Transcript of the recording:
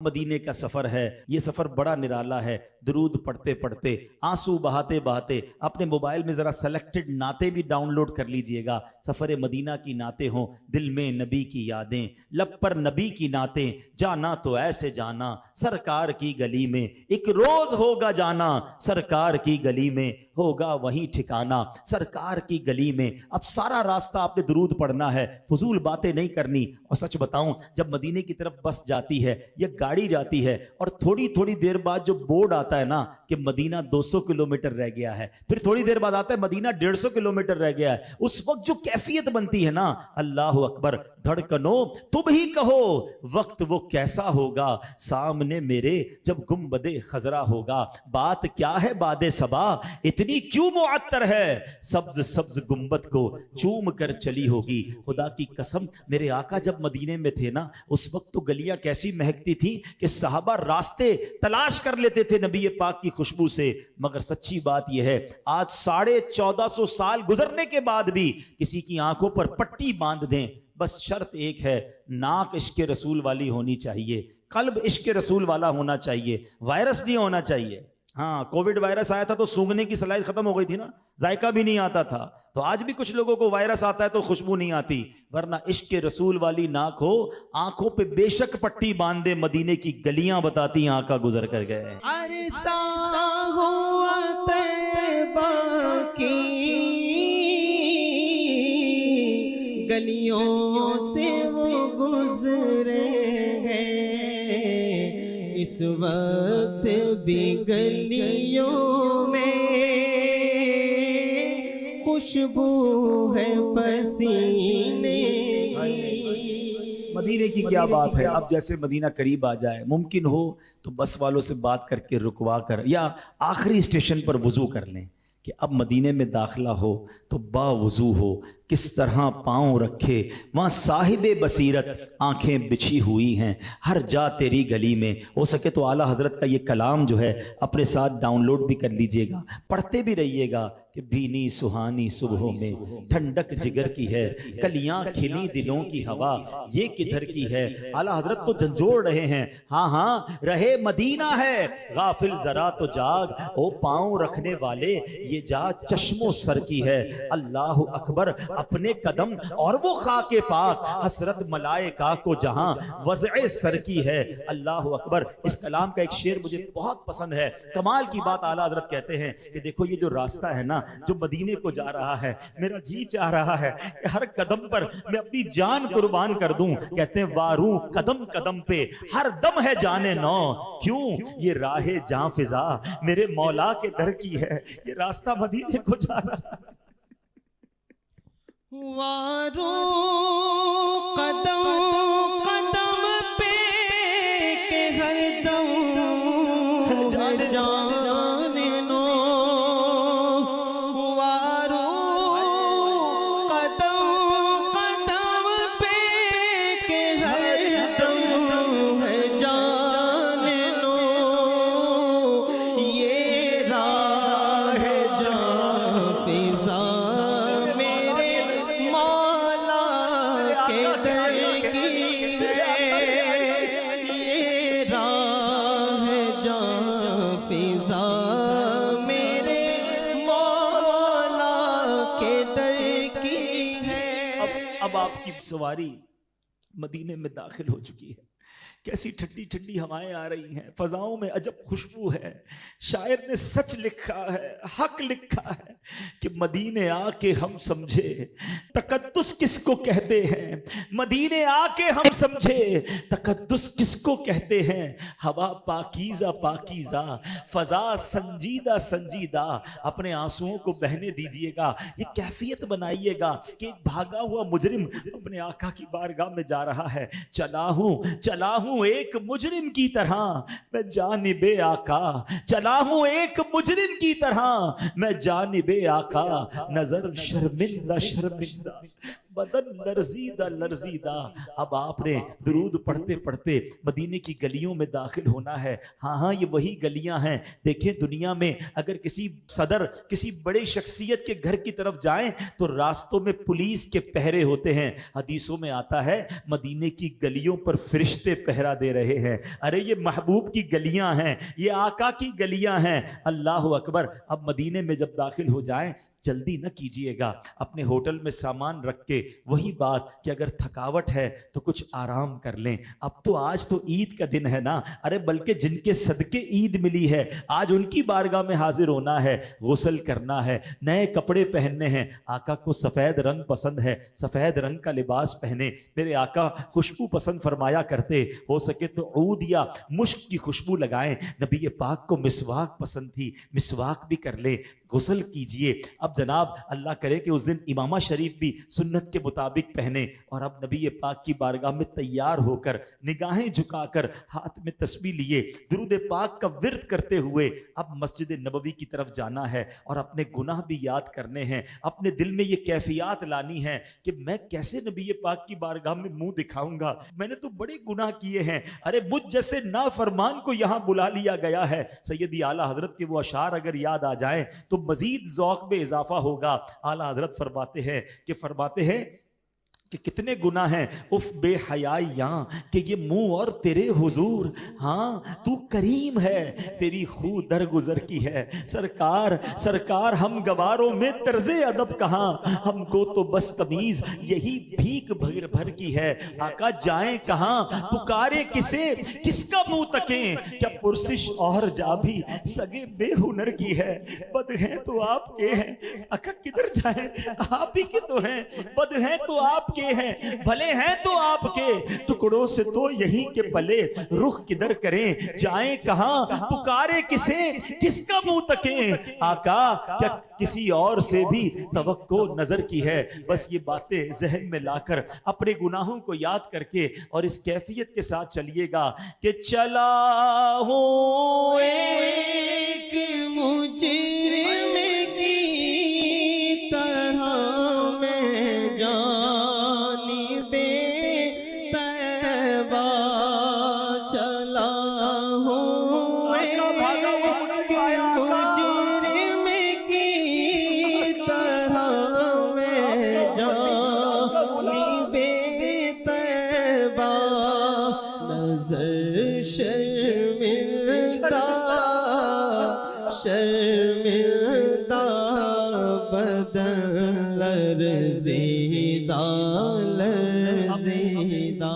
मदीने का सफर है, ये सफर बड़ा निराला है। दुरूद पढ़ते पढ़ते, आंसू बहाते बहाते अपने मोबाइल में जरा सेलेक्टेड नाते भी डाउनलोड कर लीजिएगा। सफर मदीना की नाते हों, दिल में नबी की यादें, लब पर नबी की नातें। जाना तो ऐसे जाना सरकार की गली में, एक रोज होगा जाना सरकार की गली में, होगा वही ठिकाना सरकार की गली में। अब सारा रास्ता आपने दुरूद पढ़ना है, फजूल बातें नहीं करनी। और सच बताऊं, जब मदीने की तरफ बस जाती है या गाड़ी जाती है और थोड़ी थोड़ी देर बाद जो बोर्ड आता है ना कि मदीना 200 किलोमीटर रह गया है, फिर थोड़ी देर बाद आता है मदीना 150 किलोमीटर रह गया है, उस वक्त जो कैफियत बनती है ना, अल्लाह अकबर। धड़कनों तुम ही कहो वक्त वो कैसा होगा, सामने मेरे जब गुंबदे खजरा होगा। बात क्या है बादे सबा, इतनी क्यों मुअत्तर है, सब्ज सब्ज गुंबद को चूम कर चली होगी। खुदा की कसम, मेरे आका जब मदीने में थे ना, उस वक्त तो गलियां कैसी महकती थी कि सहाबा रास्ते तलाश कर लेते थे नबी पाक की खुशबू से। मगर सच्ची बात यह है, आज 1450 साल गुजरने के बाद भी किसी की आंखों पर पट्टी बांध दें, बस शर्त एक है, नाक इश्क रसूल वाली होनी चाहिए, कल्ब इश्क रसूल वाला होना चाहिए, वायरस नहीं होना चाहिए। हाँ, कोविड वायरस आया था तो सूंघने की सलाहियत खत्म हो गई थी ना, जायका भी नहीं आता था। तो आज भी कुछ लोगों को वायरस आता है तो खुशबू नहीं आती, वरना इश्क रसूल वाली नाक हो, आंखों पे बेशक पट्टी बांध दे, मदीने की गलियां बताती आका गुजर कर गए। अरसा हुआ तैबा की गलियों से वो गुजरे हैं, इस वक्त भी गलियों में खुशबू है पसीने। मदीने की क्या बात है। अब जैसे मदीना करीब आ जाए, मुमकिन हो तो बस वालों से बात करके रुकवा कर या आखिरी स्टेशन पर वुजू कर लें कि अब मदीने में दाखिला हो तो बावुजू हो, किस तरह पांव रखे वहाँ साहिबे बसीरत आंखें बिछी हुई हैं हर जा तेरी गली में। हो सके तो आला हजरत का ये कलाम जो है अपने साथ डाउनलोड भी कर लीजिएगा, पढ़ते भी रहिएगा कि भीनी सुहानी सुबहों में ठंडक जिगर की है, कलियां खिली दिलों की हवा ये किधर की है। आला हजरत तो झंझोड़ रहे हैं, हाँ हाँ रहे मदीना है, गाफिल जरा तो जाग, ओ पांव रखने वाले ये जा चश्मो सर की है। अल्लाह अकबर, अपने कदम और वो खाके पाक, हसरत मलाइका को जहां वज़े सर की है। अल्लाह अकबर। इस कलाम का एक शेर मुझे बहुत पसंद है, कमाल की बात। आला हजरत कहते हैं कि देखो ये जो रास्ता है ना जो मदीने को जा रहा है, मेरा जी चाह रहा है कि हर कदम पर मैं अपनी जान कुर्बान कर दूं। कहते हैं वारू कदम कदम पे हर दम है जाने नौ, क्यों ये राहे जां फिजा मेरे मौला के दर की है। ये रास्ता मदीने को जा रहा है। वारो कदम कदम पे के हर दम जाने नो, वारो कदम कदम पे के हर दम है जाने नो, ये राह जां फिजा अब आपकी सवारी मदीने में दाखिल हो चुकी है। कैसी ठंडी ठंडी हवाएं आ रही हैं, फजाओं में अजब खुशबू है। शायर ने सच लिखा है, हक लिखा है कि मदीने आके हम समझे तकद्दुस किसको कहते हैं, मदीने आके हम समझे तकद्दुस किसको कहते हैं। हवा पाकीज़ा पाकीज़ा, फजा संजीदा संजीदा। अपने आंसुओं को बहने दीजिएगा, ये कैफियत बनाइएगा कि एक भागा हुआ मुजरिम अपने आका की बारगाह में जा रहा है। चला हूं एक मुजरिम की तरह मैं जानिबे आका, चला हूं एक मुजरिम की तरह मैं जानिबे आका, नजर शर्मिंदा शर्मिंदा बदन लर्जीदा लर्जीदा। अब आपने दुरूद पढ़ते पढ़ते मदीने की गलियों में दाखिल होना है। हाँ हाँ, ये वही गलियां हैं। देखें, दुनिया में अगर किसी सदर, किसी बड़े शख्सियत के घर की तरफ जाएं तो रास्तों में पुलिस के पहरे होते हैं। हदीसों में आता है मदीने की गलियों पर फरिश्ते पहरा दे रहे हैं। अरे ये महबूब की गलियां हैं, ये आका की गलियां हैं। अल्लाह अकबर। अब मदीने में जब दाखिल हो जाएं, जल्दी न कीजिएगा, अपने होटल में सामान रख के, वही बात कि अगर थकावट है तो कुछ आराम कर लें। अब तो आज तो ईद का दिन है ना, अरे बल्कि जिनके सदके ईद मिली है आज उनकी बारगाह में हाजिर होना है, गुस्ल करना है, नए कपड़े पहनने हैं। आका को सफेद रंग पसंद है, सफेद रंग का लिबास पहने। मेरे आका खुशबू पसंद फरमाया करते, हो सके तो ऊद या मुश्क की खुशबू लगाएं। नबी पाक को मिसवाक पसंद थी, मिसवाक भी कर ले, गुस्ल कीजिए। अब जनाब अल्लाह करे कि उस दिन इमामा शरीफ भी सुन्नत के मुताबिक पहने और अब नबी पाक की बारगाह में तैयार होकर, निगाहें झुकाकर, हाथ में तस्बीह लिए, दुरूद पाक का विर्द करते हुए अब मस्जिद नबवी की तरफ जाना है और अपने गुनाह भी याद करने हैं। अपने दिल में ये कैफियत लानी है कि मैं कैसे नबी पाक की बारगाह में मुंह दिखाऊंगा, मैंने तो बड़े गुनाह किए हैं। अरे मुझ जैसे नाफरमान को यहां बुला लिया गया है। सैयदी आला हजरत के वो अशार अगर याद आ जाएं तो मजीद ज़ौक़ में इजाफा होगा। आला हजरत फरमाते हैं कि कितने गुनाह हैं उफ बेहयाइयां कि ये मुंह और तेरे हुजूर। हाँ तू करीम है, तेरी खू दरगुजर की है। सरकार हम गवारों में तर्ज़े अदब कहाँ, हमको तो बस तमीज यही भीख भर भर की है। आका जाएं कहाँ, पुकारे किसे, किसका मुंह तकें, क्या पुरसिश और जा भी सगे बेहुनर की है। बद हैं तो आपके हैं, आका किधर जाएं, आप ही के तो हैं। बद हैं तो आप हैं, भले हैं तो आपके, टुकड़ों से तो यही के पले, रुख किधर करें, जाएं कहां, पुकारे किसे, किसका मुंह तकें। आका क्या किसी और से भी तवक्को नजर की है। बस ये बातें जहन में लाकर अपने गुनाहों को याद करके और इस कैफियत के साथ चलिएगा कि चला हूं एक मुजरिम की तरह मैं जानिबे तैबा चला हूँ एक मुजरिम की तरह मैं जानिबे तैबा नजर शर्मिंदा बदन लर्ज़िदा लर्ज़िदा।